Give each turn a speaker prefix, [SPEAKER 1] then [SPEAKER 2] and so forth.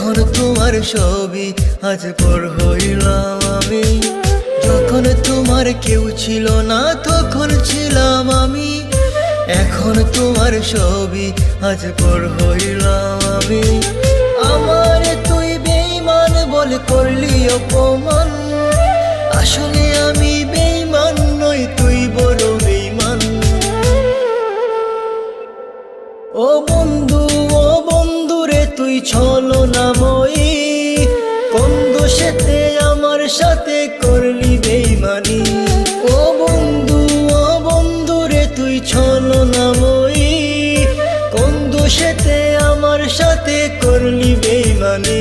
[SPEAKER 1] এখন তোমার ছবি আজ পর হইলাম আমি। যখন তোমার কেউ ছিল না তখন ছিলাম আমি। এখন তোমার ছবি আজ পর হইলাম আমি। আমার তুই বেঈমান বলে করলি অপমান, আসলে আমি বেঈমান নই, তুই বড় বেঈমান। ও বন্ধু রে তুই ছলনাময়ী, কোন দোষেতে আমার সাথে করলি বেঈমানি। ও বন্ধু রে তুই ছলনাময়ী, কোন দোষেতে আমার সাথে করলি বেঈমানি।